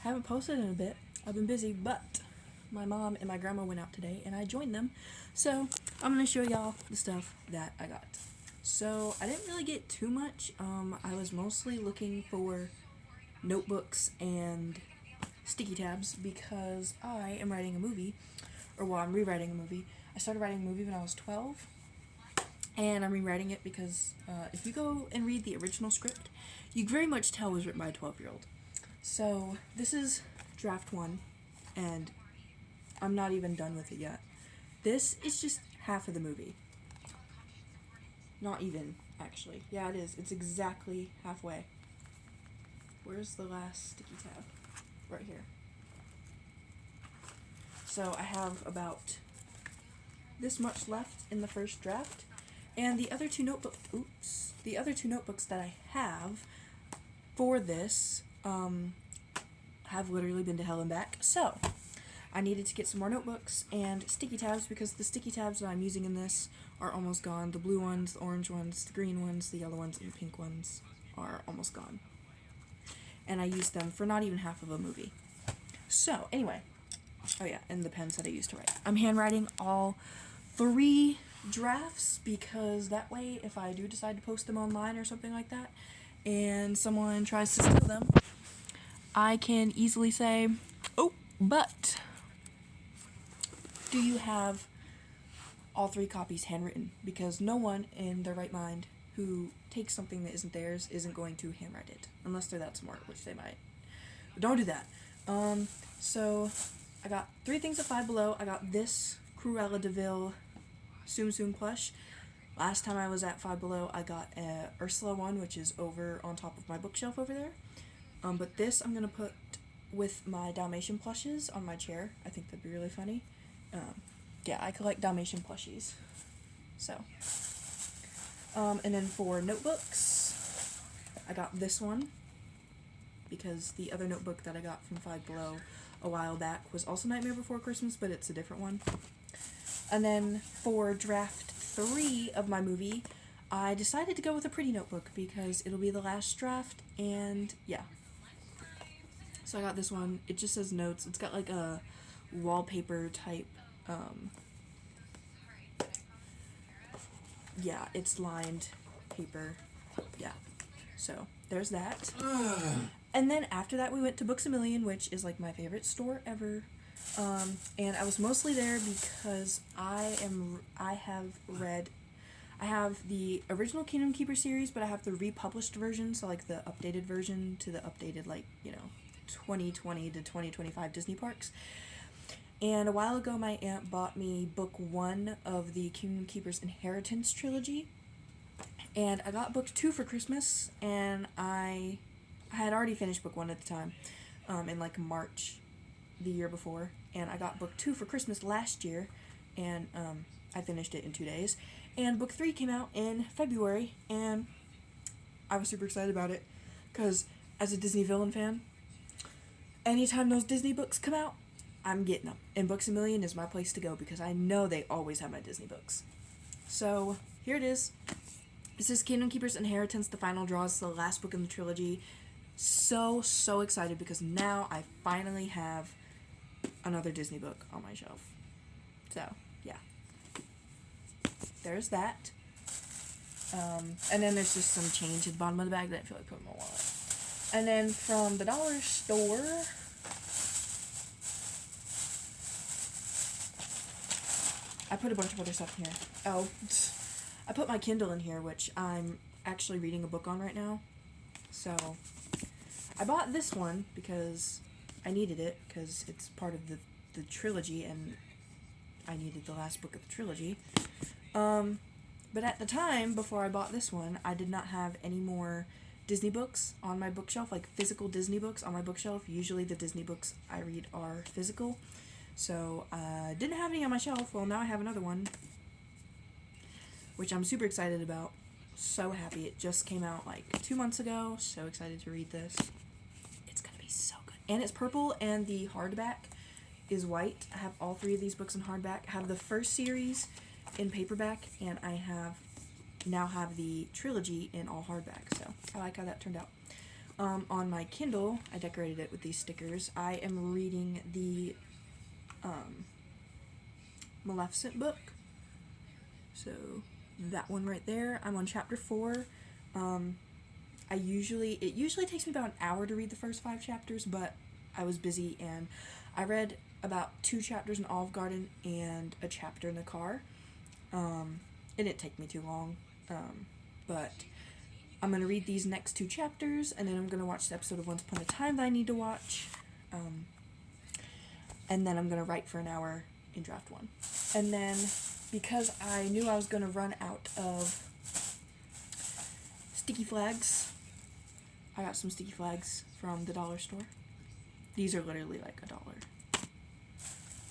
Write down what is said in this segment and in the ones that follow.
Haven't posted in a bit. I've been busy, but my mom and my grandma went out today and I joined them. So I'm going to show y'all the stuff that I got. So I didn't really get too much. I was mostly looking for notebooks and sticky tabs because I am writing a movie, I'm rewriting a movie. I started writing a movie when I was 12, and I'm rewriting it because if you go and read the original script, you very much tell it was written by a 12-year-old. So this is draft 1, and I'm not even done with it yet. This is just half of the movie. Not even, actually. Yeah, it is. It's exactly halfway. Where's the last sticky tab? Right here. So I have about this much left in the first draft, and the other two notebooks that I have for this have literally been to hell and back. So I needed to get some more notebooks and sticky tabs because the sticky tabs that I'm using in this are almost gone. The blue ones, the orange ones, the green ones, the yellow ones, and the pink ones are almost gone. And I used them for not even half of a movie. So anyway, oh yeah, and the pens that I used to write. I'm handwriting all 3 drafts because that way if I do decide to post them online or something like that and someone tries to steal them, I can easily say, oh, but do you have all 3 copies handwritten? Because no one in their right mind who takes something that isn't theirs isn't going to handwrite it, unless they're that smart, which they might. But don't do that. So I got 3 things at Five Below. I got this Cruella de Vil Tsum Tsum plush. Last time I was at Five Below, I got a Ursula one, which is over on top of my bookshelf over there. But this I'm gonna put with my Dalmatian plushes on my chair. I think that'd be really funny. Yeah, I collect Dalmatian plushies. So, and then for notebooks, I got this one because the other notebook that I got from Five Below a while back was also Nightmare Before Christmas, but it's a different one. And then for draft 3 of my movie, I decided to go with a pretty notebook because it'll be the last draft, and yeah. So I got this one. It just says notes. It's got like a wallpaper type, yeah, it's lined paper. Yeah. So there's that. And then after that we went to Books A Million, which is like my favorite store ever. And I was mostly there because I have the original Kingdom Keeper series, but I have the republished version, so like the updated version to the updated 2020 to 2025 Disney parks. And a while ago my aunt bought me book 1 of the Kingdom Keeper's Inheritance trilogy. And I got book 2 for Christmas, and I had already finished book 1 at the time, in like March the year before, and I got book 2 for Christmas last year, and I finished it in 2 days. And book 3 came out in February, and I was super excited about it, because as a Disney villain fan, anytime those Disney books come out, I'm getting them. And Books A Million is my place to go, because I know they always have my Disney books. So, here it is. This is Kingdom Keeper's Inheritance, the final draw. It's the last book in the trilogy. So excited, because now I finally have another Disney book on my shelf. So, yeah. There's that. And then there's just some change at the bottom of the bag that I feel like put in my wallet. And then from the dollar store, I put a bunch of other stuff in here. Oh, I put my Kindle in here, which I'm actually reading a book on right now. So, I bought this one because I needed it, because it's part of the trilogy, and I needed the last book of the trilogy. But at the time, before I bought this one, I did not have any more Disney books on my bookshelf, like physical Disney books on my bookshelf. Usually the Disney books I read are physical. So, I didn't have any on my shelf. Well, now I have another one, which I'm super excited about. So happy. It just came out like 2 months ago. So excited to read this. It's gonna be so good. And it's purple, and the hardback is white. I have all 3 of these books in hardback. I have the first series in paperback, and I now have the trilogy in all hardback. So I like how that turned out. On my Kindle, I decorated it with these stickers. I am reading the Maleficent book. So that one right there. I'm on chapter 4. It usually takes me about an hour to read the first 5 chapters, but I was busy and I read about 2 chapters in Olive Garden and a chapter in the car. It didn't take me too long, but I'm going to read these next 2 chapters, and then I'm going to watch the episode of Once Upon a Time that I need to watch, and then I'm going to write for an hour in draft 1. And then, because I knew I was going to run out of sticky flags, I got some sticky flags from the dollar store. These are literally like $1.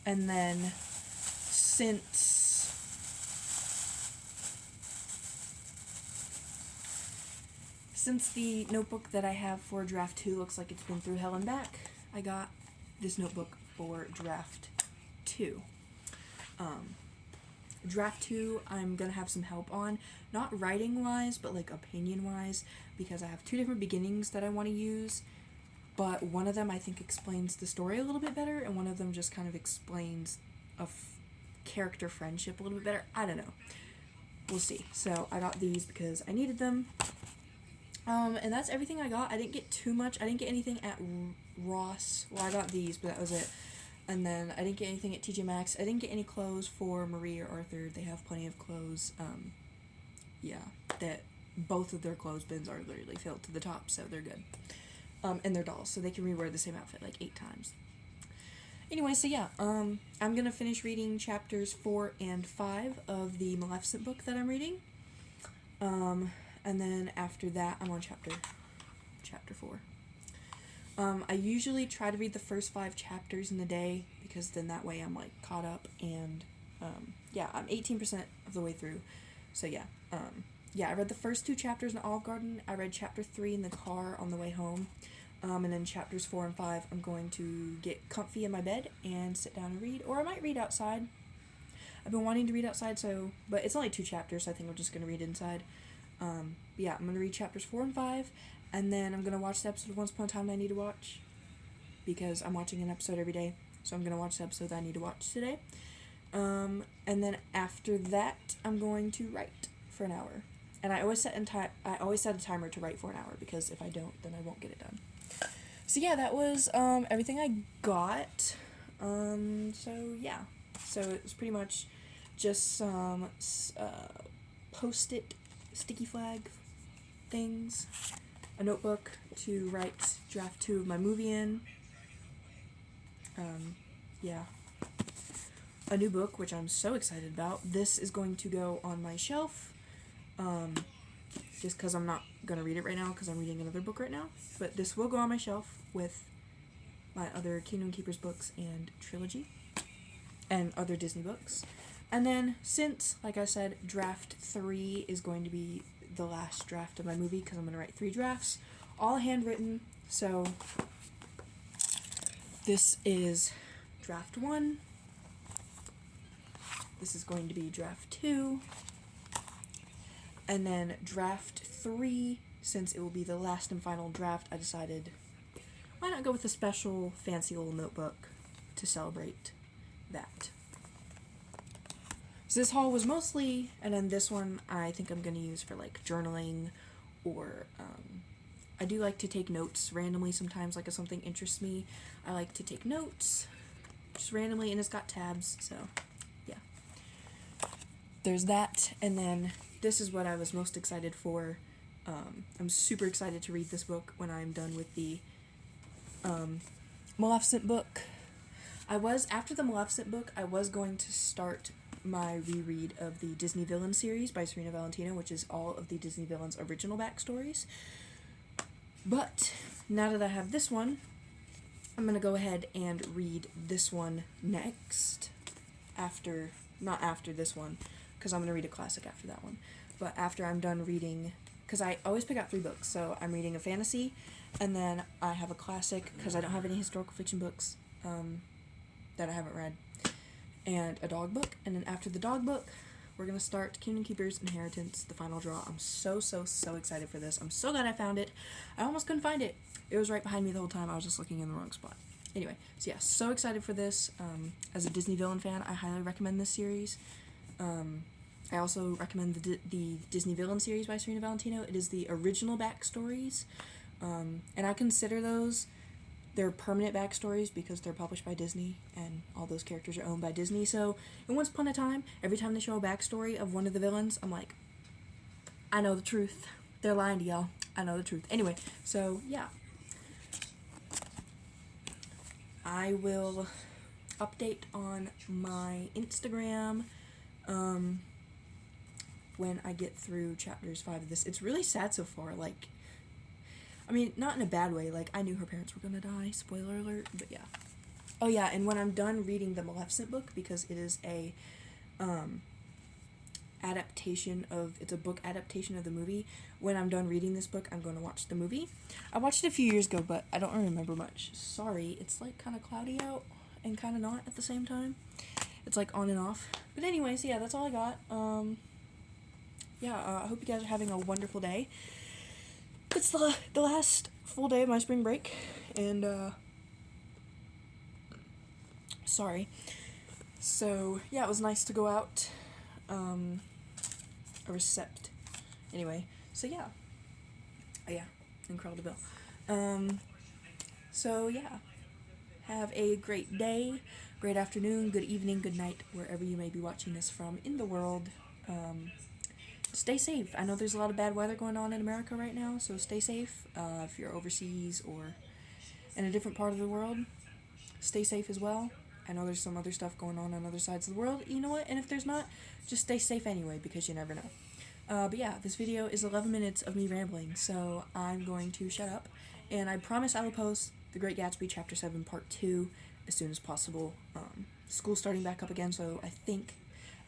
And then, since the notebook that I have for draft 2 looks like it's been through hell and back, I got this notebook for draft 2. Draft 2 I'm gonna have some help on, not writing wise, but like opinion wise, because I have 2 different beginnings that I want to use, but one of them I think explains the story a little bit better, and one of them just kind of explains a character friendship a little bit better. I don't know. We'll see. So I got these because I needed them. And that's everything I got. I didn't get too much. I didn't get anything at Ross. Well, I got these, but that was it. And then I didn't get anything at TJ Maxx. I didn't get any clothes for Marie or Arthur. They have plenty of clothes. That both of their clothes bins are literally filled to the top, so they're good. And they're dolls, so they can rewear the same outfit like 8 times. Anyway, so yeah, I'm gonna finish reading chapters 4 and 5 of the Maleficent book that I'm reading. And then after that, I'm on chapter 4. I usually try to read the first 5 chapters in a day, because then that way I'm, like, caught up, and, I'm 18% of the way through, so yeah. I read the first 2 chapters in Olive Garden. I read chapter 3 in the car on the way home, and then chapters 4 and 5, I'm going to get comfy in my bed and sit down and read, or I might read outside. I've been wanting to read outside, but it's only 2 chapters, so I think I'm just going to read inside. I'm going to read chapters 4 and 5, and then I'm going to watch the episode of Once Upon a Time that I need to watch, because I'm watching an episode every day, so I'm going to watch the episode that I need to watch today. And then after that, I'm going to write for an hour. And I always set a timer to write for an hour, because if I don't, then I won't get it done. So yeah, that was everything I got. So it was pretty much just some Post-it sticky flag things, a notebook to write draft 2 of my movie in, a new book, which I'm so excited about. This is going to go on my shelf, just because I'm not going to read it right now, because I'm reading another book right now, but this will go on my shelf with my other Kingdom Keepers books and trilogy, and other Disney books. And then, since, like I said, draft 3 is going to be the last draft of my movie, because I'm going to write 3 drafts, all handwritten, so this is draft 1, this is going to be draft 2, and then draft 3, since it will be the last and final draft, I decided, why not go with a special fancy little notebook to celebrate that. So this haul was mostly, and then this one I think I'm going to use for like journaling, or I do like to take notes randomly sometimes, like if something interests me, I like to take notes just randomly, and it's got tabs, so yeah. There's that, and then this is what I was most excited for. I'm super excited to read this book when I'm done with the Maleficent book. After the Maleficent book, I was going to start my reread of the Disney Villain series by Serena Valentino, which is all of the Disney Villains' original backstories. But now that I have this one, I'm going to go ahead and read this one next. Not after this one, because I'm going to read a classic after that one. But after I'm done reading, because I always pick out 3 books, so I'm reading a fantasy, and then I have a classic, because I don't have any historical fiction books that I haven't read, and a dog book, and then after the dog book, we're gonna start Kingdom Keepers Inheritance, the final draw. I'm so excited for this. I'm so glad I found it. I almost couldn't find it. It was right behind me the whole time. I was just looking in the wrong spot. Anyway, so yeah, so excited for this. As a Disney villain fan, I highly recommend this series. I also recommend the Disney Villain series by Serena Valentino. It is the original backstories, and I consider those their permanent backstories because they're published by Disney and all those characters are owned by Disney. So, in Once Upon a Time, every time they show a backstory of one of the villains, I'm like, I know the truth. They're lying to y'all. I know the truth. Anyway, so yeah. I will update on my Instagram when I get through chapters 5 of this. It's really sad so far, like, I mean, not in a bad way, like, I knew her parents were gonna die, spoiler alert, but yeah. Oh yeah, and when I'm done reading the Maleficent book, because it is a, it's a book adaptation of the movie, when I'm done reading this book, I'm going to watch the movie. I watched it a few years ago, but I don't remember much. Sorry, it's, like, kind of cloudy out, and kind of not at the same time. It's, like, on and off. But anyways, yeah, that's all I got. I hope you guys are having a wonderful day. It's the last full day of my spring break, and, sorry. So, yeah, it was nice to go out, a recept. Anyway, so yeah. Oh, yeah, Incredible Bill. So, yeah. Have a great day, great afternoon, good evening, good night, wherever you may be watching this from in the world. Stay safe. I know there's a lot of bad weather going on in America right now, so stay safe. If you're overseas or in a different part of the world, stay safe as well. I know there's some other stuff going on other sides of the world. You know what? And if there's not, just stay safe anyway, because you never know. But yeah, this video is 11 minutes of me rambling, so I'm going to shut up. And I promise I will post The Great Gatsby Chapter 7 Part 2 as soon as possible. School's starting back up again, so I think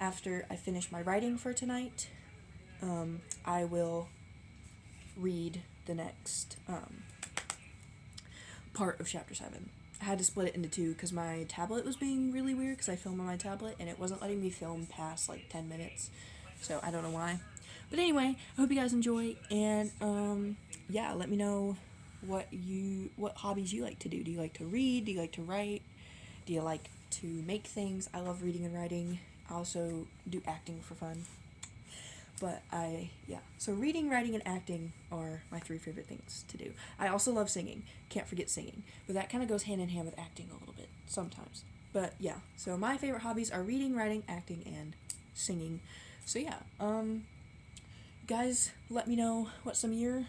after I finish my writing for tonight, I will read the next part of Chapter 7. I had to split it into two because my tablet was being really weird because I film on my tablet and it wasn't letting me film past like 10 minutes. So I don't know why. But anyway, I hope you guys enjoy, and yeah, let me know what hobbies you like to do. Do you like to read? Do you like to write? Do you like to make things? I love reading and writing. I also do acting for fun. But so reading, writing, and acting are my 3 favorite things to do. I also love singing. Can't forget singing. But that kind of goes hand in hand with acting a little bit, sometimes. But yeah, so my favorite hobbies are reading, writing, acting, and singing. So yeah, guys, let me know what some of your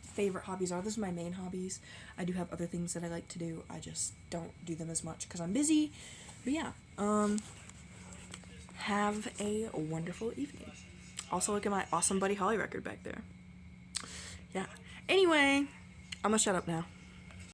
favorite hobbies are. Those are my main hobbies. I do have other things that I like to do. I just don't do them as much because I'm busy. But yeah, have a wonderful evening. Also, look at my awesome Buddy Holly record back there. Yeah. Anyway, I'm gonna shut up now.